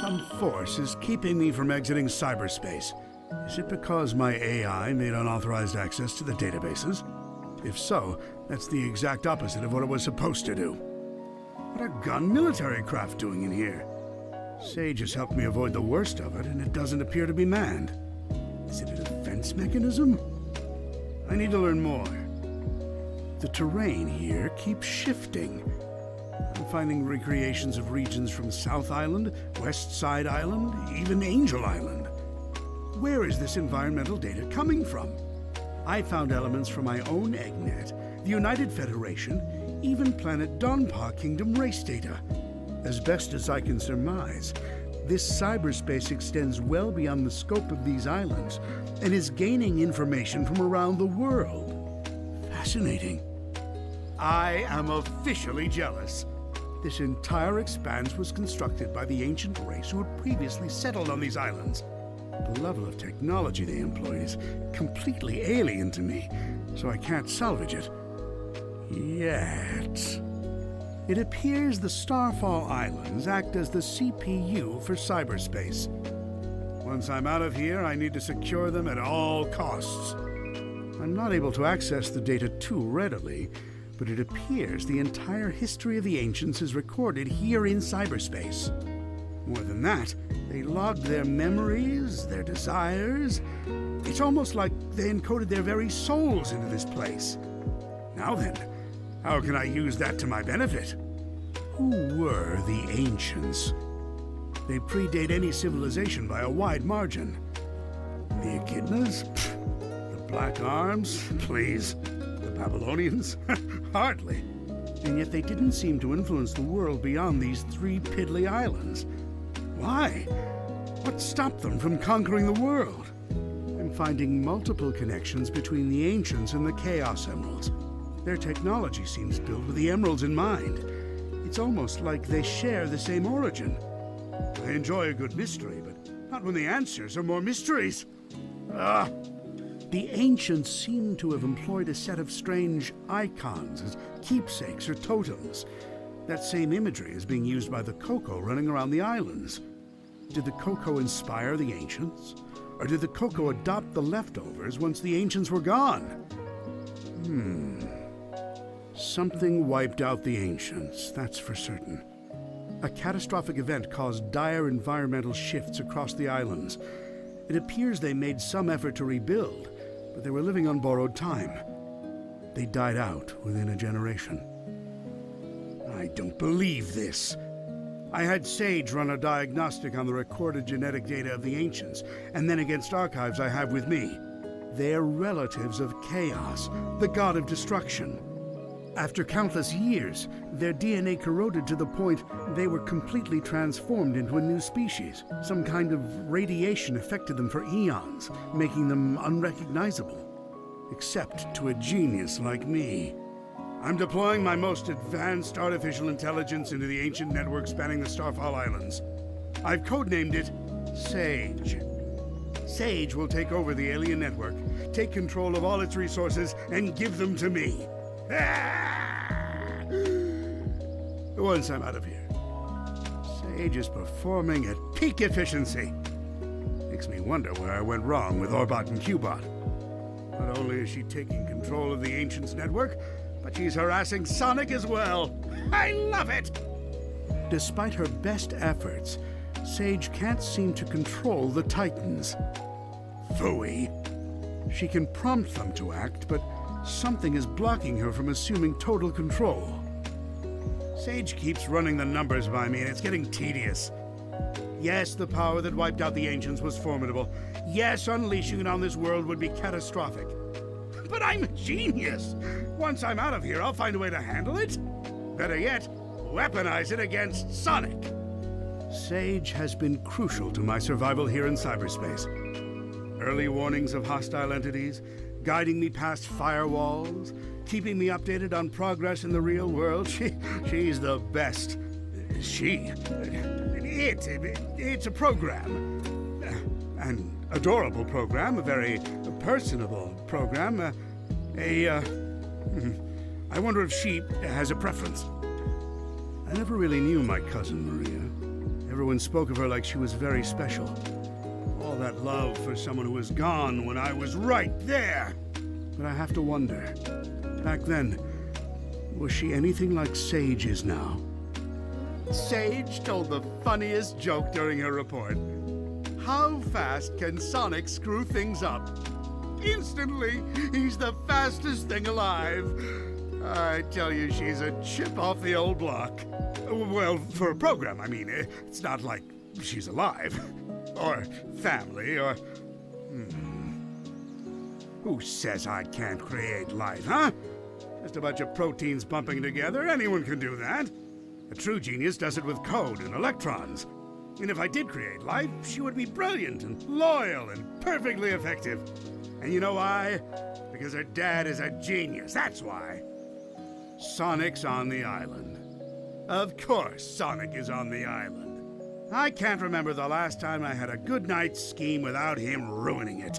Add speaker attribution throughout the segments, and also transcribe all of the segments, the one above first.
Speaker 1: Some force is keeping me from exiting cyberspace. Is it because my AI made unauthorized access to the databases? If so, that's the exact opposite of what it was supposed to do. What are gun military craft doing in here? Sage has helped me avoid the worst of it, and it doesn't appear to be manned. Is it a defense mechanism? I need to learn more. The terrain here keeps shifting. I'm finding recreations of regions from South Island, West Side Island, even Angel Island. Where is this environmental data coming from? I found elements from my own EggNet, the United Federation, even planet Donpa Kingdom race data. As best as I can surmise, this cyberspace extends well beyond the scope of these islands and is gaining information from around the world. Fascinating. I am officially jealous. This entire expanse was constructed by the ancient race who had previously settled on these islands. The level of technology they employed is completely alien to me, so I can't salvage it. Yet. It appears the Starfall Islands act as the CPU for cyberspace. Once I'm out of here, I need to secure them at all costs. I'm not able to access the data too readily, but it appears the entire history of the Ancients is recorded here in cyberspace. More than that, they logged their memories, their desires. It's almost like they encoded their very souls into this place. Now then, how can I use that to my benefit? Who were the Ancients? They predate any civilization by a wide margin. The Echidnas? The Black Arms? Please. The Babylonians? Hardly. And yet they didn't seem to influence the world beyond these 3 piddly islands. Why? What stopped them from conquering the world? I'm finding multiple connections between the Ancients and the Chaos Emeralds. Their technology seems built with the Emeralds in mind. It's almost like they share the same origin. I enjoy a good mystery, but not when the answers are more mysteries. The Ancients seem to have employed a set of strange icons as keepsakes or totems. That same imagery is being used by the Coco running around the islands. Did the Coco inspire the Ancients? Or did the Coco adopt the leftovers once the Ancients were gone? Something wiped out the Ancients, that's for certain. A catastrophic event caused dire environmental shifts across the islands. It appears they made some effort to rebuild, but they were living on borrowed time. They died out within a generation. I don't believe this. I had Sage run a diagnostic on the recorded genetic data of the Ancients, and then against archives I have with me. They're relatives of Chaos, the god of destruction. After countless years, their DNA corroded to the point they were completely transformed into a new species. Some kind of radiation affected them for eons, making them unrecognizable. Except to a genius like me. I'm deploying my most advanced artificial intelligence into the ancient network spanning the Starfall Islands. I've codenamed it Sage. Sage will take over the alien network, take control of all its resources, and give them to me. Once I'm out of here. Sage is performing at peak efficiency. Makes me wonder where I went wrong with Orbot and Qbot. Not only is she taking control of the Ancients network, but she's harassing Sonic as well. I love it! Despite her best efforts, Sage can't seem to control the Titans. Phooey. She can prompt them to act, but something is blocking her from assuming total control. Sage keeps running the numbers by me, and it's getting tedious. Yes, the power that wiped out the Ancients was formidable. Yes, unleashing it on this world would be catastrophic. But I'm a genius! Once I'm out of here, I'll find a way to handle it. Better yet, weaponize it against Sonic. Sage has been crucial to my survival here in cyberspace. Early warnings of hostile entities, guiding me past firewalls, keeping me updated on progress in the real world. She's the best. It's a program. An adorable program, a very personable program. I wonder if she has a preference. I never really knew my cousin Maria. Everyone spoke of her like she was very special. All that love for someone who was gone when I was right there. But I have to wonder, back then, was she anything like Sage is now? Sage told the funniest joke during her report. How fast can Sonic screw things up? Instantly, he's the fastest thing alive. I tell you, she's a chip off the old block. Well, for a program, I mean. It's not like she's alive. Or family, or... Who says I can't create life, huh? Just a bunch of proteins bumping together. Anyone can do that. A true genius does it with code and electrons. And if I did create life, she would be brilliant and loyal and perfectly effective. And you know why? Because her dad is a genius, that's why. Sonic's on the island. Of course Sonic is on the island. I can't remember the last time I had a good night's scheme without him ruining it.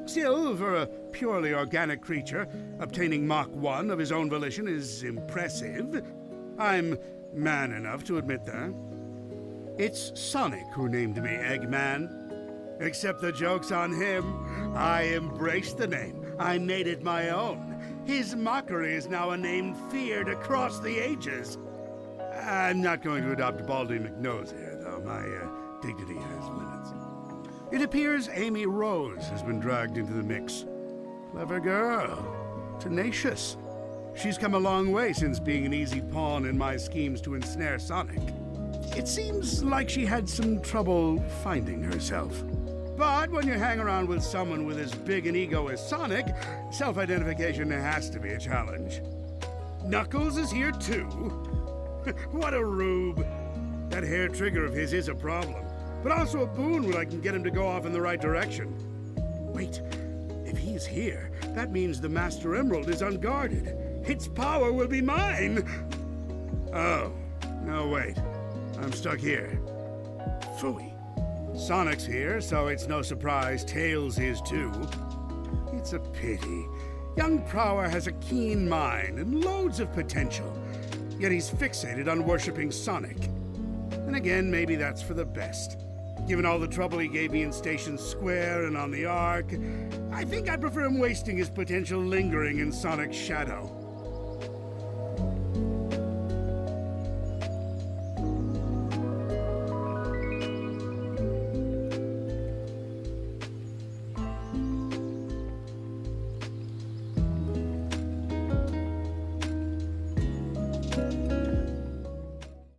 Speaker 1: Still, for a purely organic creature, obtaining Mach 1 of his own volition is impressive. I'm man enough to admit that. It's Sonic who named me Eggman. Except the joke's on him. I embraced the name. I made it my own. His mockery is now a name feared across the ages. I'm not going to adopt Baldy McNose here, though. My dignity has limits. It appears Amy Rose has been dragged into the mix. Clever girl. Tenacious. She's come a long way since being an easy pawn in my schemes to ensnare Sonic. It seems like she had some trouble finding herself. But when you hang around with someone with as big an ego as Sonic, self-identification has to be a challenge. Knuckles is here too. What a rube. That hair trigger of his is a problem, but also a boon when I can get him to go off in the right direction. Wait, if he's here, that means the Master Emerald is unguarded. Its power will be mine! Oh, no wait. I'm stuck here. Phooey. Sonic's here, so it's no surprise Tails is too. It's a pity. Young Prower has a keen mind and loads of potential, yet he's fixated on worshipping Sonic. And again, maybe that's for the best. Given all the trouble he gave me in Station Square and on the Ark, I think I'd prefer him wasting his potential lingering in Sonic's shadow.